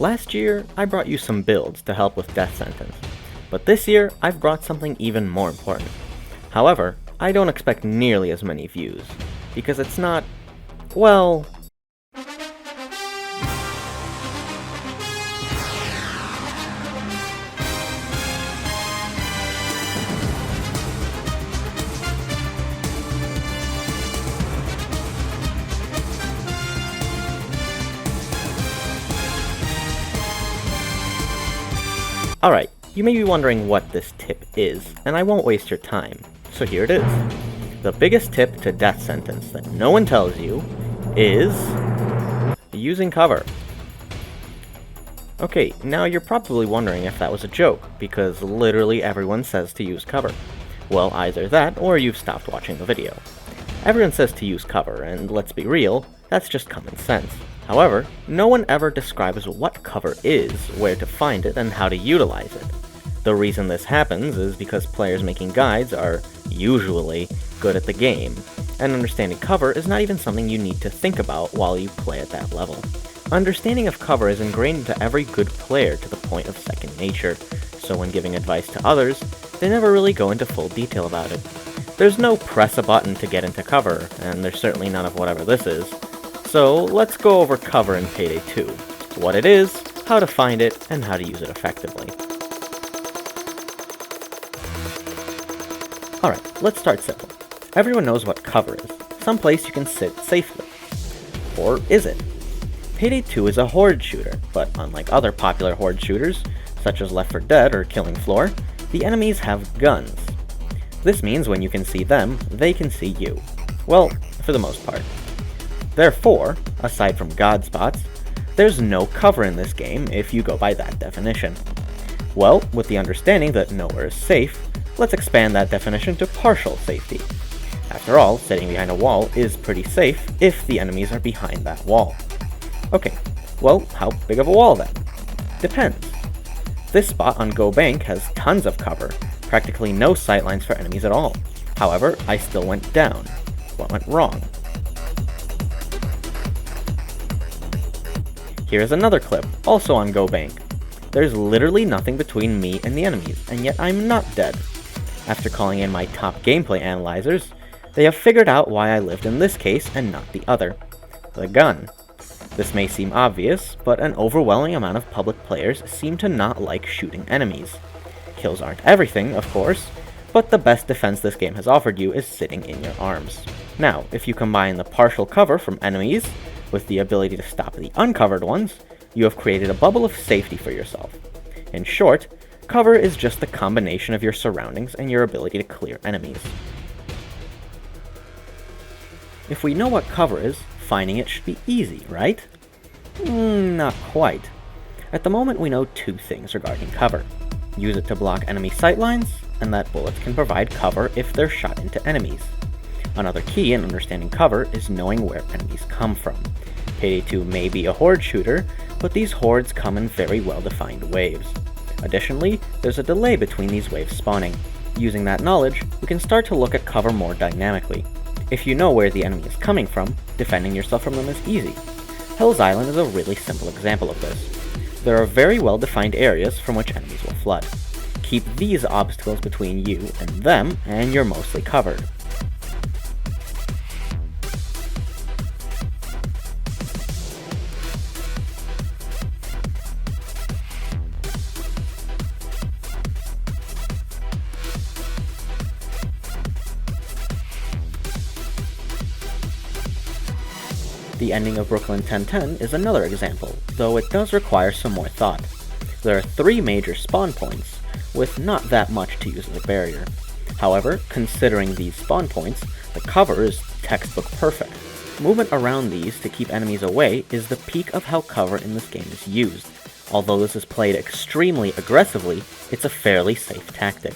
Last year, I brought you some builds to help with death sentence, but this year I've brought something even more important. However, I don't expect nearly as many views, because it's not, well... Alright, you may be wondering what this tip is, and I won't waste your time, so here it is. The biggest tip to death sentence that no one tells you is using cover. Okay, now you're probably wondering if that was a joke, because literally everyone says to use cover. Well, either that, or you've stopped watching the video. Everyone says to use cover, and let's be real, that's just common sense. However, no one ever describes what cover is, where to find it, and how to utilize it. The reason this happens is because players making guides are, usually, good at the game, and understanding cover is not even something you need to think about while you play at that level. Understanding of cover is ingrained into every good player to the point of second nature, so when giving advice to others, they never really go into full detail about it. There's no press a button to get into cover, and there's certainly none of whatever this is. So let's go over cover in Payday 2, what it is, how to find it, and how to use it effectively. Alright, let's start simple. Everyone knows what cover is, someplace you can sit safely. Or is it? Payday 2 is a horde shooter, but unlike other popular horde shooters, such as Left 4 Dead or Killing Floor, the enemies have guns. This means when you can see them, they can see you. Well, for the most part. Therefore, aside from god spots, there's no cover in this game if you go by that definition. Well, with the understanding that nowhere is safe, let's expand that definition to partial safety. After all, sitting behind a wall is pretty safe if the enemies are behind that wall. Okay, well, how big of a wall then? Depends. This spot on Go Bank has tons of cover, practically no sightlines for enemies at all. However, I still went down. What went wrong? Here's another clip, also on Go Bank. There's literally nothing between me and the enemies, and yet I'm not dead. After calling in my top gameplay analyzers, they have figured out why I lived in this case and not the other. The gun. This may seem obvious, but an overwhelming amount of public players seem to not like shooting enemies. Kills aren't everything, of course, but the best defense this game has offered you is sitting in your arms. Now, if you combine the partial cover from enemies with the ability to stop the uncovered ones, you have created a bubble of safety for yourself. In short, cover is just the combination of your surroundings and your ability to clear enemies. If we know what cover is, finding it should be easy, right? Not quite. At the moment we know two things regarding cover. Use it to block enemy sightlines, and that bullets can provide cover if they're shot into enemies. Another key in understanding cover is knowing where enemies come from. Payday 2 may be a horde shooter, but these hordes come in very well-defined waves. Additionally, there's a delay between these waves spawning. Using that knowledge, we can start to look at cover more dynamically. If you know where the enemy is coming from, defending yourself from them is easy. Hell's Island is a really simple example of this. There are very well-defined areas from which enemies will flood. Keep these obstacles between you and them, and you're mostly covered. The ending of Brooklyn 1010 is another example, though it does require some more thought. There are 3 major spawn points, with not that much to use as a barrier. However, considering these spawn points, the cover is textbook perfect. Movement around these to keep enemies away is the peak of how cover in this game is used. Although this is played extremely aggressively, it's a fairly safe tactic.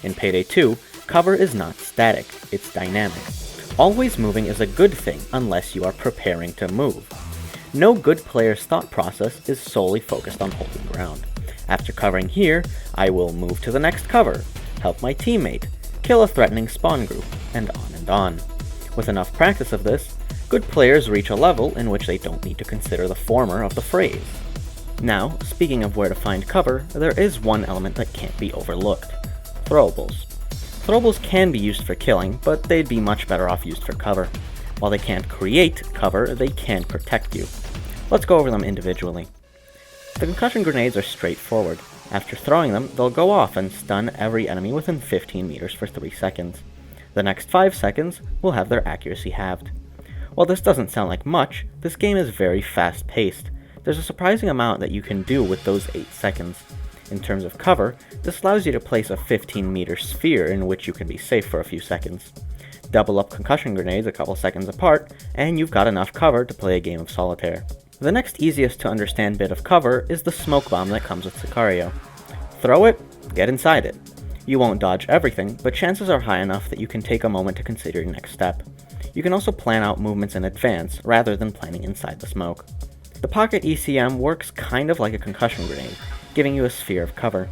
In Payday 2, cover is not static, it's dynamic. Always moving is a good thing unless you are preparing to move. No good player's thought process is solely focused on holding ground. After covering here, I will move to the next cover, help my teammate, kill a threatening spawn group, and on and on. With enough practice of this, good players reach a level in which they don't need to consider the former of the phrase. Now, speaking of where to find cover, there is one element that can't be overlooked: throwables. Throwables can be used for killing, but they'd be much better off used for cover. While they can't create cover, they can protect you. Let's go over them individually. The concussion grenades are straightforward. After throwing them, they'll go off and stun every enemy within 15 meters for 3 seconds. The next 5 seconds will have their accuracy halved. While this doesn't sound like much, this game is very fast-paced. There's a surprising amount that you can do with those 8 seconds. In terms of cover, this allows you to place a 15-meter sphere in which you can be safe for a few seconds. Double up concussion grenades a couple seconds apart, and you've got enough cover to play a game of solitaire. The next easiest to understand bit of cover is the smoke bomb that comes with Sicario. Throw it, get inside it. You won't dodge everything, but chances are high enough that you can take a moment to consider your next step. You can also plan out movements in advance, rather than planning inside the smoke. The Pocket ECM works kind of like a concussion grenade, giving you a sphere of cover.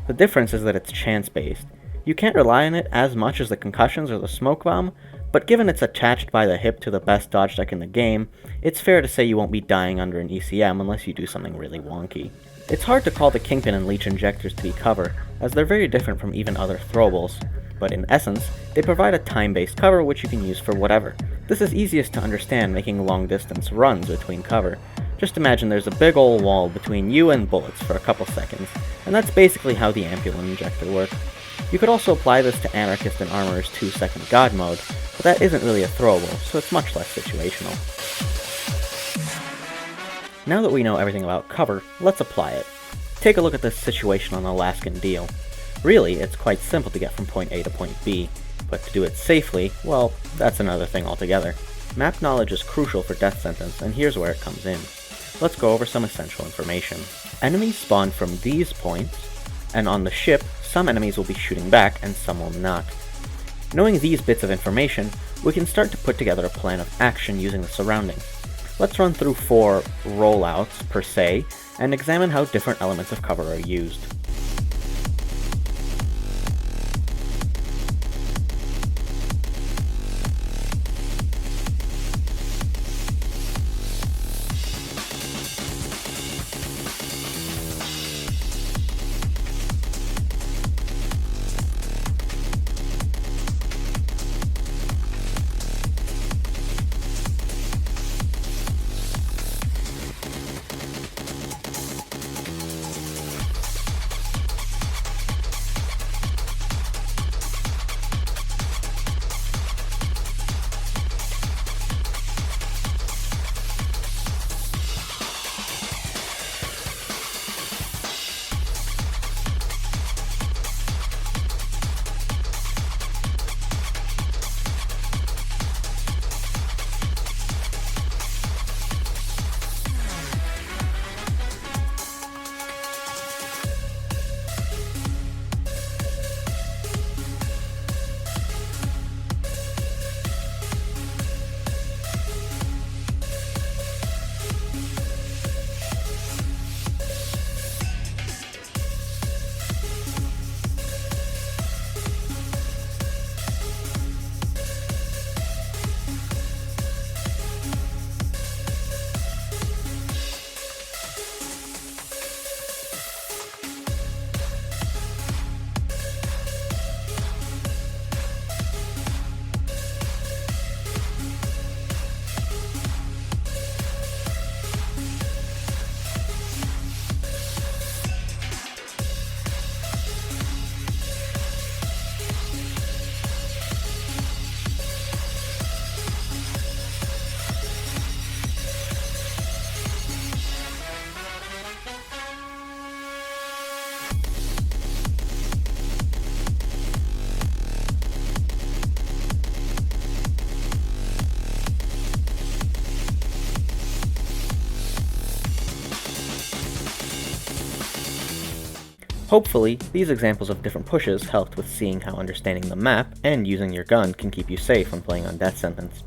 The difference is that it's chance-based. You can't rely on it as much as the concussions or the smoke bomb, but given it's attached by the hip to the best dodge deck in the game, it's fair to say you won't be dying under an ECM unless you do something really wonky. It's hard to call the Kingpin and Leech injectors to be cover, as they're very different from even other throwables, but in essence, they provide a time-based cover which you can use for whatever. This is easiest to understand making long-distance runs between cover. Just imagine there's a big ol' wall between you and bullets for a couple seconds, and that's basically how the Ambulance injector works. You could also apply this to Anarchist and Armorer's 2-second God mode, but that isn't really a throwable, so it's much less situational. Now that we know everything about cover, let's apply it. Take a look at this situation on Alaskan Deal. Really, it's quite simple to get from point A to point B, but to do it safely, well, that's another thing altogether. Map knowledge is crucial for Death Sentence, and here's where it comes in. Let's go over some essential information. Enemies spawn from these points, and on the ship, some enemies will be shooting back and some will not. Knowing these bits of information, we can start to put together a plan of action using the surroundings. Let's run through 4 rollouts per se, and examine how different elements of cover are used. Hopefully, these examples of different pushes helped with seeing how understanding the map and using your gun can keep you safe when playing on Death Sentence.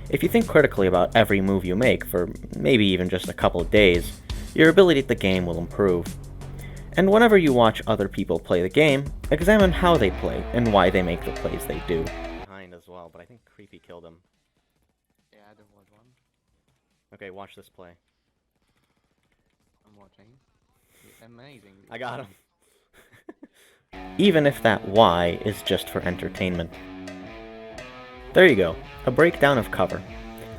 If you think critically about every move you make for maybe even just a couple of days, your ability at the game will improve. And whenever you watch other people play the game, examine how they play and why they make the plays they do. Behind as well, but I think Creepy killed him. Yeah, there was one. Okay, watch this play. I'm watching. Amazing. I got him. Even if that why is just for entertainment. There you go, a breakdown of cover.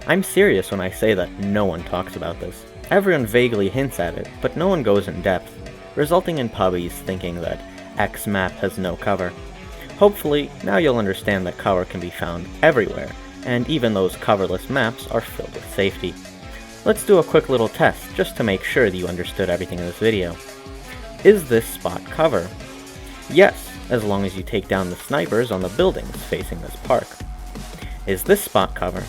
I'm serious when I say that no one talks about this. Everyone vaguely hints at it, but no one goes in depth, resulting in pubbies thinking that X map has no cover. Hopefully, now you'll understand that cover can be found everywhere, and even those coverless maps are filled with safety. Let's do a quick little test, just to make sure that you understood everything in this video. Is this spot cover? Yes, as long as you take down the snipers on the buildings facing this park. Is this spot cover?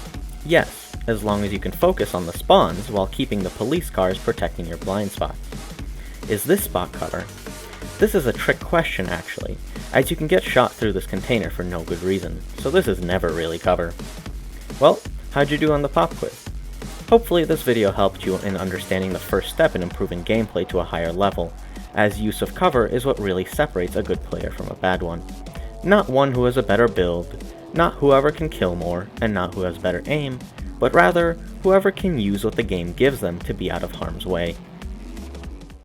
Yes, as long as you can focus on the spawns while keeping the police cars protecting your blind spots. Is this spot cover? This is a trick question actually, as you can get shot through this container for no good reason, so this is never really cover. Well, how'd you do on the pop quiz? Hopefully this video helped you in understanding the first step in improving gameplay to a higher level, as use of cover is what really separates a good player from a bad one. Not one who has a better build, not whoever can kill more, and not who has better aim, but rather whoever can use what the game gives them to be out of harm's way.